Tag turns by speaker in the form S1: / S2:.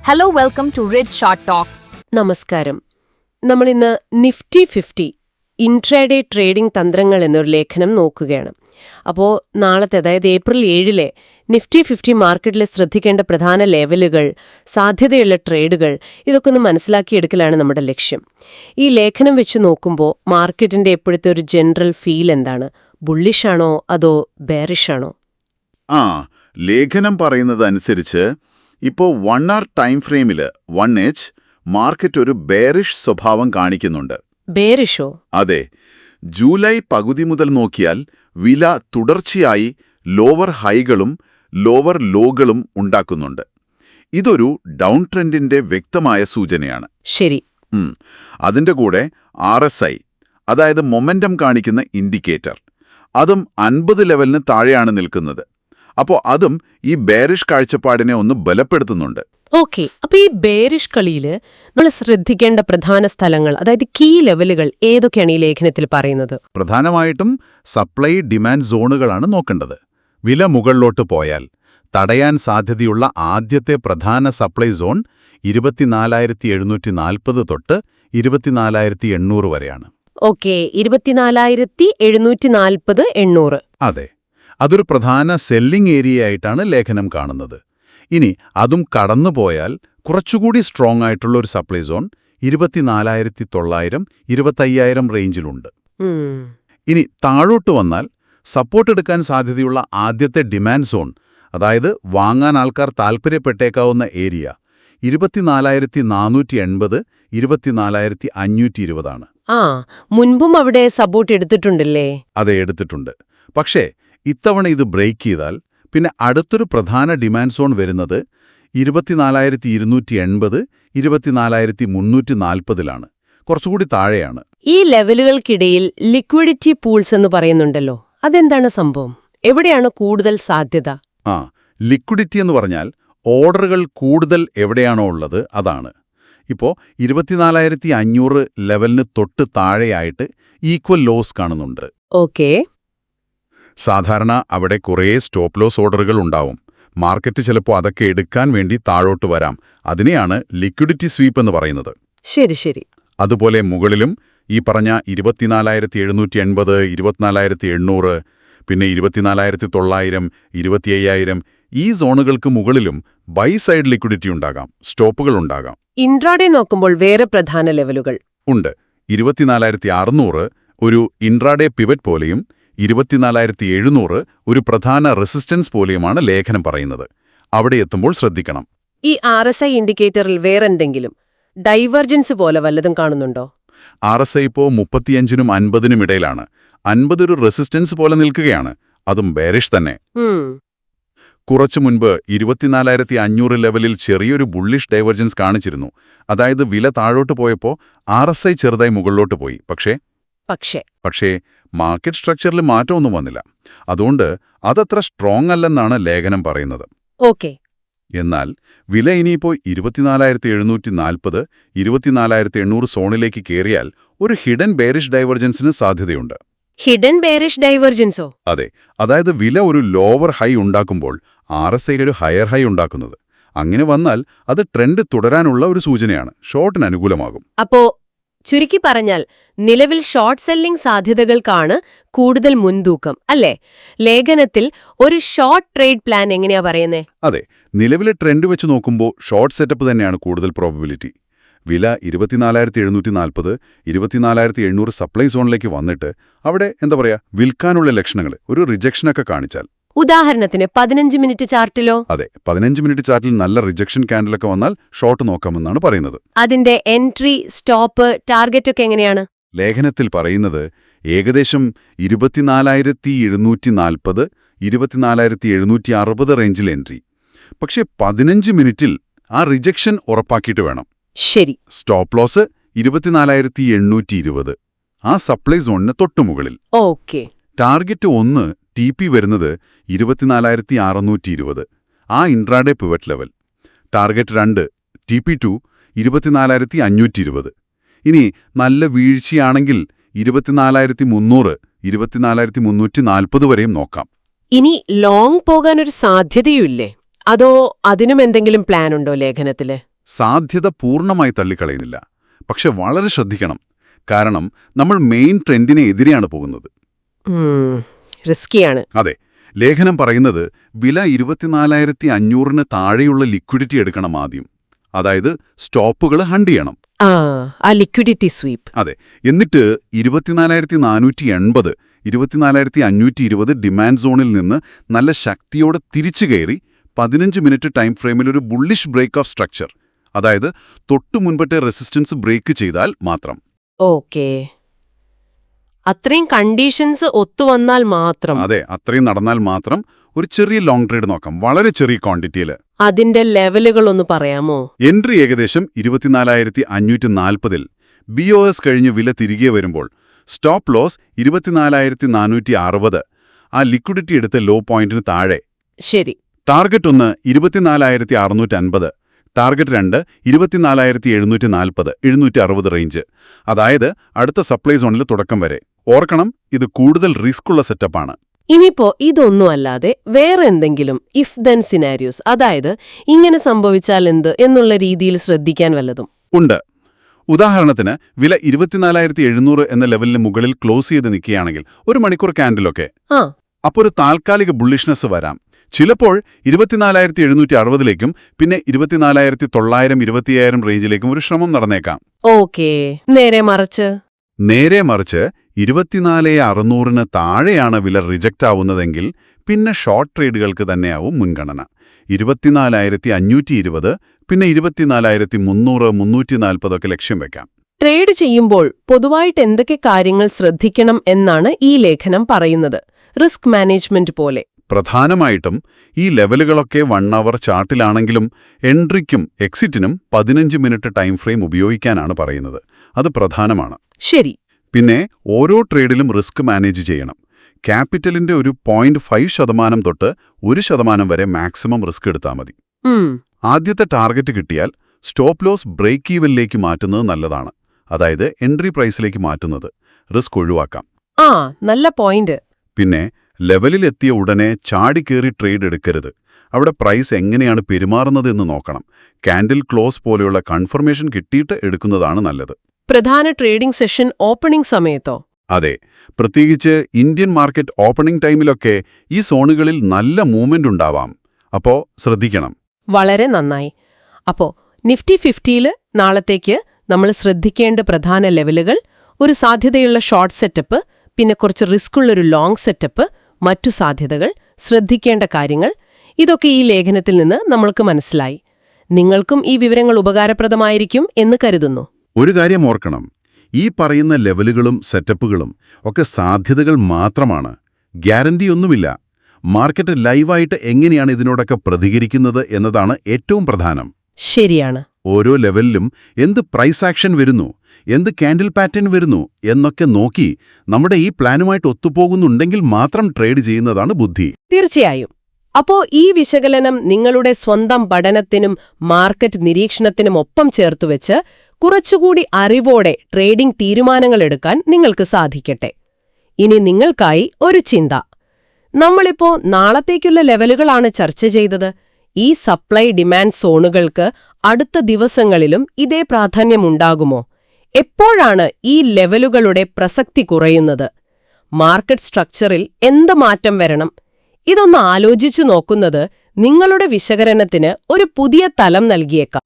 S1: Hello, welcome to Red Short Talks.
S2: നമസ്കാരം. നമ്മളിന്ന് Nifty 50 intraday trading തന്ത്രങ്ങൾ എന്നൊരു ലേഖനം നോക്കുകയാണ്. അപ്പോൾ നാളത്തെ, അതായത് ഏപ്രിൽ 7 നിഫ്റ്റി 50 മാർക്കറ്റിലെ ശ്രദ്ധിക്കേണ്ട പ്രധാന ലെവലുകൾ, സാധ്യതയുള്ള ട്രേഡുകൾ, ഇതൊക്കെ ഒന്ന് മനസ്സിലാക്കിയെടുക്കലാണ് നമ്മുടെ ലക്ഷ്യം. ഈ ലേഖനം വെച്ച് നോക്കുമ്പോൾ മാർക്കറ്റിന്റെ ഇപ്പോഴത്തെ ഒരു ജനറൽ ഫീൽ എന്താണ്? ബുള്ളിഷാണോ അതോ ബെയറിഷാണോ?
S3: ലേഖനം പറയുന്നതനുസരിച്ച് ഇപ്പോൾ 1 hour ടൈം ഫ്രെയിമിൽ 1H മാർക്കറ്റ് ഒരു ബെയറിഷ് സ്വഭാവം കാണിക്കുന്നുണ്ട്.
S2: ബെയറിഷോ?
S3: അതെ. ജൂലൈ പകുതി മുതൽ നോക്കിയാൽ വില തുടർച്ചയായി ലോവർ ഹൈകളും ലോവർ ലോകളും ഉണ്ടാക്കുന്നുണ്ട്. ഇതൊരു ഡൗൺ ട്രെൻഡിന്റെ വ്യക്തമായ സൂചനയാണ്.
S2: ശരി.
S3: അതിന്റെ കൂടെ RSI, അതായത് മൊമെന്റം കാണിക്കുന്ന ഇൻഡിക്കേറ്റർ, അതും 50 ലെവലിന് താഴെയാണ് നിൽക്കുന്നത്. അപ്പോൾ അതും ഈ ബെയറിഷ് കാഴ്ചപ്പാടിനെ ഒന്ന് ബലപ്പെടുത്തുന്നുണ്ട്.
S2: ഓക്കെ. അപ്പൊ ഈ ബെയറിഷ് കളിയിൽ നമ്മൾ ശ്രദ്ധിക്കേണ്ട പ്രധാന സ്ഥലങ്ങൾ, അതായത് കീ ലെവലുകൾ ഏതൊക്കെയാണ് ഈ ലേഖനത്തിൽ പറയുന്നത്?
S4: പ്രധാനമായിട്ടും സപ്ലൈ ഡിമാൻഡ് സോണുകളാണ് നോക്കേണ്ടത്. വില മുകളിലോട്ട് പോയാൽ തടയാൻ സാധ്യതയുള്ള ആദ്യത്തെ പ്രധാന സപ്ലൈ സോൺ 24,740 തൊട്ട് 24,800 വരെയാണ്.
S2: ഓക്കെ. 24,740, 800.
S4: അതെ, അതൊരു പ്രധാന സെല്ലിംഗ് ഏരിയയായിട്ടാണ് ലേഖനം കാണുന്നത്. ഇനി അതും കടന്നുപോയാൽ കുറച്ചുകൂടി സ്ട്രോങ് ആയിട്ടുള്ള ഒരു സപ്ലൈ സോൺ 24,900, 25,000 റേഞ്ചിലുണ്ട്. ഇനി താഴോട്ട് വന്നാൽ സപ്പോർട്ട് എടുക്കാൻ സാധ്യതയുള്ള ആദ്യത്തെ ഡിമാൻഡ് സോൺ, അതായത് വാങ്ങാൻ ആൾക്കാർ താൽപ്പര്യപ്പെട്ടേക്കാവുന്ന ഏരിയ 24,480, 24,520 ആണ്.
S2: മുൻപും അവിടെ സപ്പോർട്ട് എടുത്തിട്ടുണ്ടല്ലേ?
S4: അതെ, എടുത്തിട്ടുണ്ട്. പക്ഷേ ഇത്തവണ ഇത് ബ്രേക്ക് ചെയ്താൽ പിന്നെ അടുത്തൊരു പ്രധാന ഡിമാൻഡ് സോൺ വരുന്നത് 24,280, 24,340 കുറച്ചുകൂടി താഴെയാണ്.
S2: ഈ ലെവലുകൾക്കിടയിൽ ലിക്വിഡിറ്റി പൂൾസ് എന്ന് പറയുന്നുണ്ടല്ലോ, അതെന്താണ് സംഭവം? എവിടെയാണ് കൂടുതൽ സാധ്യത?
S4: ലിക്വിഡിറ്റി എന്ന് പറഞ്ഞാൽ ഓർഡറുകൾ കൂടുതൽ എവിടെയാണോ ഉള്ളത് അതാണ്. ഇപ്പോൾ 24,500 ലെവലിന് തൊട്ട് താഴെയായിട്ട് ഈക്വൽ ലോസ് കാണുന്നുണ്ട്.
S2: ഓക്കേ.
S4: സാധാരണ അവിടെ കുറേ സ്റ്റോപ്പ് ലോസ് ഓർഡറുകൾ ഉണ്ടാവും. മാർക്കറ്റ് ചിലപ്പോൾ അതൊക്കെ എടുക്കാൻ വേണ്ടി താഴോട്ട് വരാം. അതിനെയാണ് ലിക്വിഡിറ്റി സ്വീപ്പ് എന്ന് പറയുന്നത്.
S2: ശരി ശരി.
S4: അതുപോലെ മുകളിലും ഈ പറഞ്ഞ 24,780, 24,800, പിന്നെ 24,900, 25,000 ഈ സോണുകൾക്ക് മുകളിലും ബൈ സൈഡ് ലിക്വിഡിറ്റി ഉണ്ടാകാം, സ്റ്റോപ്പുകൾ ഉണ്ടാകാം.
S2: ഇൻട്രാഡേ നോക്കുമ്പോൾ വേറെ പ്രധാന ലെവലുകൾ
S4: ഉണ്ട്. 24,600 ഒരു ഇൻട്രാഡേ പിവറ്റ് പോലെയും 24,700 ഒരു പ്രധാന റെസിസ്റ്റൻസ് പോലെയുമാണ് ലേഖനം പറയുന്നത്. അവിടെ എത്തുമ്പോൾ ശ്രദ്ധിക്കണം.
S2: ഈ RSI ഇൻഡിക്കേറ്ററിൽ വേറെന്തെങ്കിലും ഡൈവർജൻസ് പോലെ വല്ലതും കാണുന്നുണ്ടോ?
S4: RSI ഇപ്പോൾ 35നും 50നും ഇടയിലാണ്. 50 ഒരു റെസിസ്റ്റൻസ് പോലെ നിൽക്കുകയാണ്, അതും ബെയറിഷ് തന്നെ. കുറച്ചു മുൻപ് 24,500 ലെവലിൽ ചെറിയൊരു ബുള്ളിഷ് ഡൈവർജൻസ് കാണിച്ചിരുന്നു. അതായത് വില താഴോട്ട് പോയപ്പോൾ RSI ചെറുതായി മുകളിലോട്ട് പോയി. പക്ഷേ മാർക്കറ്റ് സ്ട്രക്ചറിൽ മാറ്റമൊന്നും വന്നില്ല. അതുകൊണ്ട് അതത്ര സ്ട്രോങ് അല്ലെന്നാണ് ലേഖനം പറയുന്നത്.
S2: ഓക്കെ.
S4: എന്നാൽ വില ഇനിയിപ്പോൾ 24,740, 24,800 സോണിലേക്ക് കയറിയാൽ ഒരു ഹിഡൻ ബെയറിഷ് ഡൈവർജൻസിന് സാധ്യതയുണ്ട്.
S2: ഹിഡൻ ബെയറിഷ് ഡൈവർജൻസോ?
S4: അതെ, അതായത് വില ഒരു ലോവർ ഹൈ ഉണ്ടാക്കുമ്പോൾ RSI ഒരു ഹയർ ഹൈ ഉണ്ടാക്കുന്നത്. അങ്ങനെ വന്നാൽ അത് ട്രെൻഡ് തുടരാനുള്ള ഒരു സൂചനയാണ്, ഷോർട്ടിന് അനുകൂലമാകും.
S2: അപ്പോ ചുരുക്കി പറഞ്ഞാൽ നിലവിൽ ഷോർട്ട് സെല്ലിംഗ് സാധ്യതകൾക്കാണ് കൂടുതൽ മുൻതൂക്കം, അല്ലേ? ലേഖനത്തിൽ ഒരു ഷോർട്ട് ട്രേഡ് പ്ലാൻ എങ്ങനെയാ പറയുന്നേ?
S4: അതെ, നിലവിലെ ട്രെൻഡ് വെച്ച് നോക്കുമ്പോൾ ഷോർട്ട് സെറ്റപ്പ് തന്നെയാണ് കൂടുതൽ പ്രോബബിലിറ്റി. വില 24,740, 24,800 സപ്ലൈ സോണിലേക്ക് വന്നിട്ട് അവിടെ വിൽക്കാനുള്ള ലക്ഷണങ്ങൾ, ഒരു റിജക്ഷനൊക്കെ കാണിച്ചാൽ,
S2: ഉദാഹരണത്തിന് 15 മിനിറ്റ് ചാർട്ടിലോ?
S4: അതെ, 15 മിനിറ്റ് ചാർട്ടിൽ നല്ല റിജക്ഷൻ ക്യാൻഡിലൊക്കെ വന്നാൽ ഷോർട്ട് നോക്കാമെന്നാണ് പറയുന്നത്.
S2: അതിന്റെ എൻട്രി, സ്റ്റോപ്പ്, ടാർഗറ്റ് ഒക്കെ എങ്ങനെയാണ്?
S4: ലേഖനത്തിൽ പറയുന്നത് ഏകദേശം 24,740, 24,760 റേഞ്ചിൽ എൻട്രി. പക്ഷേ 15 മിനിറ്റിൽ ആ റിജക്ഷൻ ഉറപ്പാക്കിയിട്ട് വേണം.
S2: ശരി.
S4: സ്റ്റോപ്പ് ലോസ് 24,820, ആ സപ്ലൈ സോണിന് തൊട്ടുമുകളിൽ.
S2: ഓക്കെ.
S4: ടാർഗറ്റ് 1 TP വരുന്നത് 24,620, ആ intraday pivot level. Target 2 TP2 24,520. ഇനി നല്ല വീഴ്ചയാണെങ്കിൽ 24,300, 24,340 വരെയും നോക്കാം.
S2: ഇനി ലോങ് പോകാനൊരു സാധ്യതയുമില്ലേ? അതോ അതിനും എന്തെങ്കിലും പ്ലാൻ ഉണ്ടോ ലേഖനത്തില്?
S4: സാധ്യത പൂർണ്ണമായി തള്ളിക്കളയുന്നില്ല. പക്ഷെ വളരെ ശ്രദ്ധിക്കണം. കാരണം നമ്മൾ മെയിൻ ട്രെൻഡിനെ എതിരെയാണ് പോകുന്നത്.
S2: റിസ്കിയാണ്.
S4: അതെ. ലേഖനം പറയുന്നത് വില 24,500-ന് താഴെയുള്ള ലിക്വിഡിറ്റി എടുക്കണം ആദ്യം. അതായത് സ്റ്റോപ്പുകൾ ഹണ്ട് ചെയ്യണം.
S2: ആ ലിക്വിഡിറ്റി സ്വീപ്പ്.
S4: അതെ. എന്നിട്ട് 24,480, 24,520 ഡിമാൻഡ് സോണിൽ നിന്ന് നല്ല ശക്തിയോടെ തിരിച്ചു കയറി 15 മിനിറ്റ് ടൈം ഫ്രെയിമിൽ ഒരു ബുള്ളിഷ് ബ്രേക്ക് ഓഫ് സ്ട്രക്ചർ, അതായത് തൊട്ടു മുൻപത്തെ റെസിസ്റ്റൻസ് ബ്രേക്ക് ചെയ്താൽ മാത്രം.
S2: ഓക്കേ. അത്രയും കണ്ടീഷൻസ് ഒത്തുവന്നാൽ മാത്രം.
S4: അതെ, അത്രയും നടന്നാൽ മാത്രം ഒരു ചെറിയ ലോങ് ട്രേഡ് നോക്കാം, വളരെ ചെറിയ ക്വാണ്ടിറ്റിയിൽ.
S2: അതിന്റെ ലെവലുകളൊന്ന് പറയാമോ?
S4: എൻട്രി ഏകദേശം 24,540-ൽ. BOS കഴിഞ്ഞ് വില തിരികെ വരുമ്പോൾ സ്റ്റോപ്പ് ലോസ് 24,460. ആ ലിക്വിഡിറ്റി എടുത്ത ലോ പോയിന്റിന് താഴെ.
S2: ശരി.
S4: Target 1 24,650, target 2 24,740, 760 range. അതായത് അടുത്ത സപ്ലൈ സോണിൽ തുടക്കം വരെ. ഓർക്കണം, ഇത് കൂടുതൽ റിസ്ക്കുള്ള സെറ്റപ്പാണ്.
S2: ഇനിയിപ്പോ ഇതൊന്നുമല്ലാതെ വേറെ എന്തെങ്കിലും ഇഫ് ദെൻ സിനാരിയോസ്, അതായത് ഇങ്ങനെ സംഭവിച്ചാൽ എന്ത് എന്നുള്ള രീതിയിൽ ശ്രദ്ധിക്കാൻ വല്ലതും
S4: ഉണ്ട്. ഉദാഹരണത്തിന് വില 24,700 എന്ന ലെവലിന് മുകളിൽ ക്ലോസ് ചെയ്ത് നിൽക്കുകയാണെങ്കിൽ ഒരു മണിക്കൂർ ക്യാൻഡിലൊക്കെ, അപ്പോൾ ഒരു താൽക്കാലിക ബുള്ളിഷ്നെസ് വരാം. ചിലപ്പോൾ 24,760-ലേക്കും പിന്നെ 24,900, 20,000 റേഞ്ചിലേക്കും ഒരു ശ്രമം നടന്നേക്കാം.
S2: ഓക്കേ. നേരെ മറിച്ച്
S4: 24,600-ന് താഴെയാണ് വില റിജക്റ്റ് ആവുന്നതെങ്കിൽ പിന്നെ ഷോർട്ട് ട്രേഡുകൾക്ക് തന്നെയാവും മുൻഗണന. 24,520, പിന്നെ 24,300, 340 ഒക്കെ ലക്ഷ്യം വെക്കാം.
S2: ട്രേഡ് ചെയ്യുമ്പോൾ പൊതുവായിട്ട് എന്തൊക്കെ കാര്യങ്ങൾ ശ്രദ്ധിക്കണം എന്നാണ് ഈ ലേഖനം പറയുന്നത്? റിസ്ക് മാനേജ്മെന്റ് പോലെ.
S4: പ്രധാനമായിട്ടും ഈ ലെവലുകളൊക്കെ 1 അവർ ചാർട്ടിലാണെങ്കിലും എൻട്രിക്കും എക്സിറ്റിനും 15 മിനിറ്റ് ടൈം ഫ്രെയിം ഉപയോഗിക്കാനാണ് പറയുന്നത്. അത് പ്രധാനമാണ്.
S2: ശരി.
S4: പിന്നെ ഓരോ ട്രേഡിലും റിസ്ക് മാനേജ് ചെയ്യണം. ക്യാപിറ്റലിന്റെ ഒരു 0.5% തൊട്ട് 1% വരെ മാക്സിമം റിസ്ക് എടുത്താൽ മതി. ആദ്യത്തെ ടാർഗറ്റ് കിട്ടിയാൽ സ്റ്റോപ്പ് ലോസ് ബ്രേക്ക് ഈവനിലേക്ക് മാറ്റുന്നത് നല്ലതാണ്. അതായത് എൻട്രി പ്രൈസിലേക്ക് മാറ്റുന്നത്. റിസ്ക് ഒഴിവാക്കാം.
S2: നല്ല പോയിന്റ്.
S4: പിന്നെ ലെവലിലെത്തിയ ഉടനെ ചാടിക്കേറി ട്രേഡ് എടുക്കരുത്. അവിടെ പ്രൈസ് എങ്ങനെയാണ് പെരുമാറുന്നതെന്ന് നോക്കണം. കാൻഡിൽ ക്ലോസ് പോലെയുള്ള കൺഫർമേഷൻ കിട്ടിയിട്ട് എടുക്കുന്നതാണ് നല്ലത്.
S2: പ്രധാന ട്രേഡിംഗ് സെഷൻ ഓപ്പണിംഗ് സമയത്തോ?
S4: അതെ. പ്രത്യേകിച്ച് ഇന്ത്യൻ മാർക്കറ്റ് ഓപ്പണിംഗ് ടൈമിലൊക്കെ ഈ സോണുകളിൽ നല്ല മൂവ്മെന്റ് ഉണ്ടാവാം. അപ്പോ ശ്രദ്ധിക്കണം. വളരെ
S2: നന്നായി. അപ്പോ നിഫ്റ്റി 50-ല് നാളത്തേക്ക് നമ്മൾ ശ്രദ്ധിക്കേണ്ട പ്രധാന ലെവലുകൾ, ഒരു സാധ്യതയുള്ള ഷോർട്ട് സെറ്റപ്പ്, പിന്നെ കുറച്ച് റിസ്ക്കുള്ളൊരു ലോങ് സെറ്റപ്പ്, മറ്റു സാധ്യതകൾ, ശ്രദ്ധിക്കേണ്ട കാര്യങ്ങൾ, ഇതൊക്കെ ഈ ലേഖനത്തിൽ നിന്ന് നമ്മൾക്ക് മനസ്സിലായി. നിങ്ങൾക്കും ഈ വിവരങ്ങൾ ഉപകാരപ്രദമായിരിക്കും എന്ന് കരുതുന്നു.
S4: ഒരു കാര്യം ഓർക്കണം, ഈ പറയുന്ന ലെവലുകളും സെറ്റപ്പുകളും ഒക്കെ സാധ്യതകൾ മാത്രമാണ്, ഗ്യാരണ്ടിയൊന്നുമില്ല. മാർക്കറ്റ് ലൈവായിട്ട് എങ്ങനെയാണ് ഇതിനോടൊക്കെ പ്രതികരിക്കുന്നത് എന്നതാണ് ഏറ്റവും പ്രധാനം.
S2: ശരിയാണ്.
S4: ഓരോ ലെവലിലും എന്ത് പ്രൈസ് ആക്ഷൻ വരുന്നു, എന്ത് കാൻഡിൽ പാറ്റേൺ വരുന്നു എന്നൊക്കെ നോക്കി നമ്മുടെ ഈ പ്ലാനുമായിട്ട് ഒത്തുപോകുന്നുണ്ടെങ്കിൽ മാത്രം ട്രേഡ് ചെയ്യുന്നതാണ് ബുദ്ധി.
S2: തീർച്ചയായും. അപ്പോ ഈ വിശകലനം നിങ്ങളുടെ സ്വന്തം പഠനത്തിനും മാർക്കറ്റ് നിരീക്ഷണത്തിനും ഒപ്പം ചേർത്തുവെച്ച് കുറച്ചുകൂടി അറിവോടെ ട്രേഡിംഗ് തീരുമാനങ്ങളെടുക്കാൻ നിങ്ങൾക്ക് സാധിക്കട്ടെ. ഇനി നിങ്ങൾക്കായി ഒരു ചിന്ത. നമ്മളിപ്പോ നാളത്തേക്കുള്ള ലെവലുകളാണ് ചർച്ച ചെയ്തത്. ഈ സപ്ലൈ ഡിമാൻഡ് സോണുകൾക്ക് അടുത്ത ദിവസങ്ങളിലും ഇതേ പ്രാധാന്യമുണ്ടാകുമോ? എപ്പോഴാണ് ഈ ലെവലുകളുടെ പ്രസക്തി കുറയുന്നത്? മാർക്കറ്റ് സ്ട്രക്ചറിൽ എന്ത് മാറ്റം വരണം? ഇതൊന്ന് ആലോചിച്ചു നോക്കുന്നത് നിങ്ങളുടെ വിശകലനത്തിന് ഒരു പുതിയ തലം നൽകിയേക്കാം.